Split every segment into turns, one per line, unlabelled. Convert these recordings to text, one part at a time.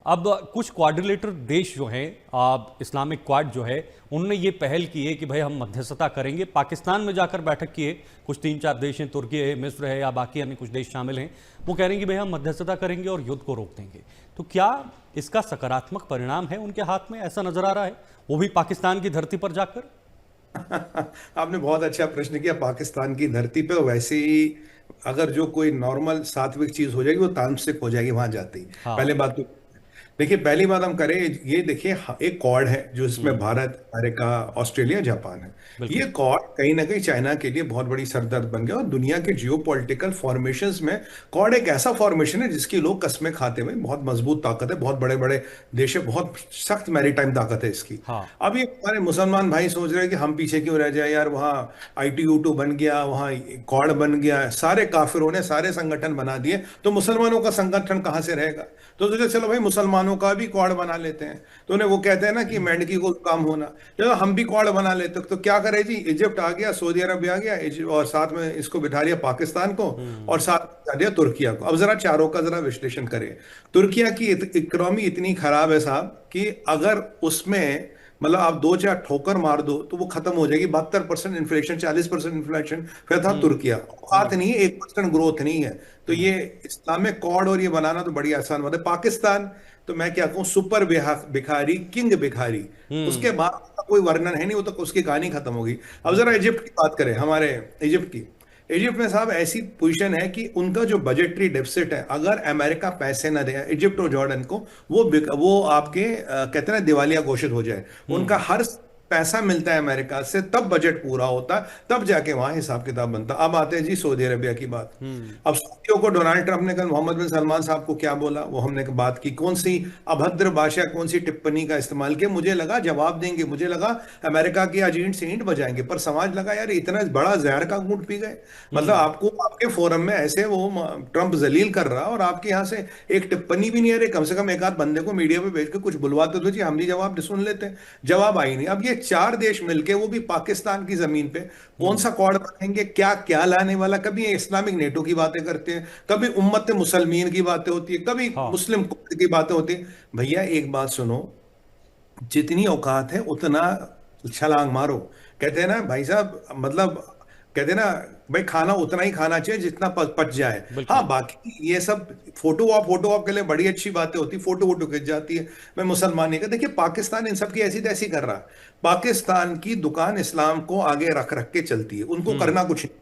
अब कुछ क्वाड्रिलेटर देश जो हैं, इस्लामिक क्वाड जो है, उन्होंने ये पहल की है कि भाई हम मध्यस्थता करेंगे। पाकिस्तान में जाकर बैठक की है, कुछ 3-4 देश हैं, तुर्की है, मिस्र है या बाकी अन्य कुछ देश शामिल हैं। वो कह रहे हैं कि भाई हम मध्यस्थता करेंगे और युद्ध को रोक देंगे। तो क्या इसका सकारात्मक परिणाम है उनके हाथ में, ऐसा नजर आ रहा है, वो भी पाकिस्तान की धरती पर जाकर?
आपने बहुत अच्छा प्रश्न किया। पाकिस्तान की धरती पे वैसे ही अगर जो कोई नॉर्मल सात्विक चीज हो जाएगी वो तामसिक हो जाएगी वहां जाती।
हाँ।
पहले बात तो देखिए, पहली बात हम करें, ये देखिए एक कॉर्ड है जो इसमें
हम्म।
भारत, अमेरिका, ऑस्ट्रेलिया, जापान है। ये
बिल्कुल।
कॉर्ड कहीं ना कहीं चाइना के लिए बहुत बड़ी सरदर्द बन गया और दुनिया के जियोपॉलिटिकल फॉर्मेशंस में कॉर्ड एक ऐसा फॉर्मेशन है जिसकी लोग कस्में खाते हुए, बहुत मजबूत ताकत है, बहुत बड़े बड़े देश है, बहुत सख्त मैरीटाइम ताकत है इसकी।
हाँ।
अब ये हमारे मुसलमान भाई सोच रहे हैं कि हम पीछे क्यों रह जाए यार, वहाँ ITU-2 बन गया, वहाँ कॉर्ड बन गया, सारे काफिरों ने सारे संगठन बना दिए, तो मुसलमानों का संगठन कहाँ से रहेगा। तो सोचे चलो भाई मुसलमानों का भी क्वाड बना लेते हैं। तो उन्हें वो कहते हैं ना कि मेंढकी को काम होना, चलो हम भी क्वाड बना लेते। तो क्या करे जी, इजिप्ट आ गया, सऊदी अरब आ गया, और साथ में इसको बिठा दिया पाकिस्तान को, और साथ में बिठा दिया तुर्किया को। अब जरा चारों का जरा विश्लेषण करें। तुर्किया की इकोनॉमी इतनी खराब है साहब कि अगर उसमें मतलब आप दो चार ठोकर मार दो तो वो खत्म हो जाएगी। 72% इन्फ्लेशन, 40% इन्फ्लेशन। फिर था
हम्म।
तुर्किया,
हम्म।
औकात नहीं है, 1% ग्रोथ नहीं है। तो ये इस्लामिक कॉर्ड और ये बनाना तो बड़ी आसान बात है। पाकिस्तान तो मैं क्या कहूँ, सुपर भिखारी, किंग भिखारी, उसके
हम्म।
बाद का कोई वर्णन है नहीं, वो तो उसकी कहानी खत्म होगी। अब जरा इजिप्ट की बात करें, हमारे इजिप्ट की। इजिप्ट में साहब ऐसी पोजीशन है कि उनका जो बजटरी डेफिसिट है, अगर अमेरिका पैसे न दे इजिप्ट और जॉर्डन को, वो आपके कहते हैं ना दिवालिया घोषित हो जाए। उनका
हम्म।
हर पैसा मिलता है अमेरिका से, तब बजट पूरा होता है, तब जाके वहां हिसाब किताब बनता। अब आते हैं जी सऊदी अरबिया की बात।
हम्म।
अब सऊदियों को डोनाल्ड ट्रंप ने कल मोहम्मद बिन सलमान साहब को क्या बोला, वो हमने बात की। कौन सी अभद्र भाषा, कौन सी टिप्पणी का इस्तेमाल किया, मुझे लगा जवाब देंगे, मुझे लगा अमेरिका की आज ईंट से ईंट बजाएंगे, पर समाज लगा यार इतना बड़ा जहर का घूंट पी गए। मतलब
हम्म।
आपको आपके फोरम में ऐसे वो ट्रंप जलील कर रहा और आपके यहाँ से एक टिप्पणी भी नहीं आ रही। कम से कम एक आध बंदे को मीडिया पे भेज के कुछ बुलवाते तो जी, हम भी जवाब सुन लेते। जवाब आई नहीं। अब ये चार देश मिलके, वो भी पाकिस्तान की जमीन पे, कौन
हम्म।
सा कॉर्ड बनाएंगे, क्या क्या लाने वाला। कभी ये इस्लामिक नेटो की बातें करते हैं, कभी उम्मत मुसलमीन की बातें होती है, कभी
हाँ।
मुस्लिम कॉर्ड की बातें होती है। भैया एक बात सुनो, जितनी औकात है उतना छलांग मारो। कहते हैं ना भाई साहब, मतलब कहते हैं ना भाई, खाना उतना ही खाना चाहिए जितना पच जाए। हाँ,
बिल्कुल।
बाकी ये सब फोटो ऑप के लिए बड़ी अच्छी बातें होती, फोटो वोटो खिंच जाती है। मैं मुसलमान नहीं का, देखिए पाकिस्तान इन सब की ऐसी तैसी कर रहा है। पाकिस्तान की दुकान इस्लाम को आगे रख रख के चलती है, उनको
हम्म।
करना कुछ नहीं।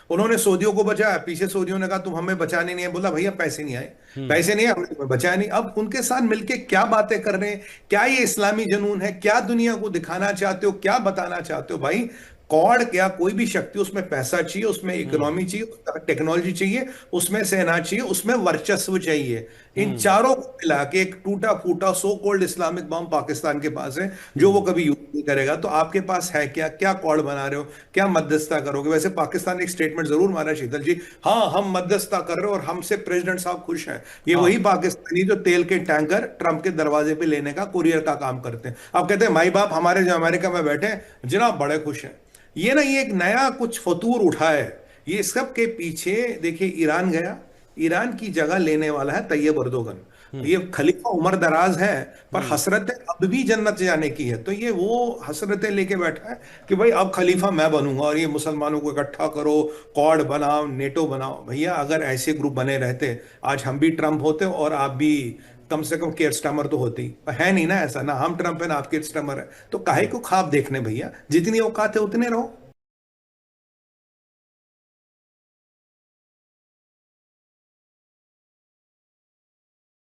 उन्होंने सऊदियों को बचाया, पीछे सऊदियों ने कहा तुम हमें बचाने नहीं है, बोला भैया पैसे नहीं आए,
हम्म।
पैसे नहीं आए, हमने तुम्हें बचाया नहीं। अब उनके साथ मिलके क्या बातें कर रहे हैं, क्या ये इस्लामी जुनून है, क्या दुनिया को दिखाना चाहते हो, क्या बताना चाहते हो भाई। कॉड क्या, कोई भी शक्ति, उसमें पैसा चाहिए, उसमें
हम्म।
इकोनॉमी चाहिए, टेक्नोलॉजी चाहिए, उसमें सेना चाहिए, उसमें वर्चस्व चाहिए। इन
हम्म।
चारों को मिला के एक टूटा फूटा so called Islamic bomb Pakistan के पास है, जो वो
हम्म।
कभी यूज नहीं करेगा। तो आपके पास है क्या, क्या कॉड बना रहे हो, क्या मध्यस्थता करोगे। वैसे पाकिस्तान ने एक स्टेटमेंट जरूर मारा शीतल जी, हाँ हम मध्यस्थता कर रहे हो और हमसे प्रेसिडेंट साहब खुश हैं। ये वही
हाँ।
पाकिस्तानी जो तेल के टैंकर ट्रंप के दरवाजे पे लेने का कुरियर का काम करते हैं। अब कहते हैं माई बाप हमारे जो अमेरिका में बैठे हैं जनाब बड़े खुश हैं। ये एक नया कुछ फतूर उठा है। ये सब के पीछे देखिए, ईरान गया, ईरान की जगह लेने वाला है तैयब अर्दोगन।
हम्म।
ये खलीफा उम्र दराज है, पर
हम्म।
हसरतें अब भी जन्नत जाने की है। तो ये वो हसरतें लेके बैठा है कि भाई अब खलीफा मैं बनूंगा और ये मुसलमानों को इकट्ठा करो, कॉड बनाओ, नेटो बनाओ। भैया अगर ऐसे ग्रुप बने रहते, आज हम भी ट्रंप होते और आप भी कम से कम केयर स्टमर तो होती। है नहीं ना ऐसा, ना हम ट्रंप है ना आप केयर स्टमर है। तो काहे
हम्म।
को ख्वाब देखने भैया, जितनी औकात है उतने रहो।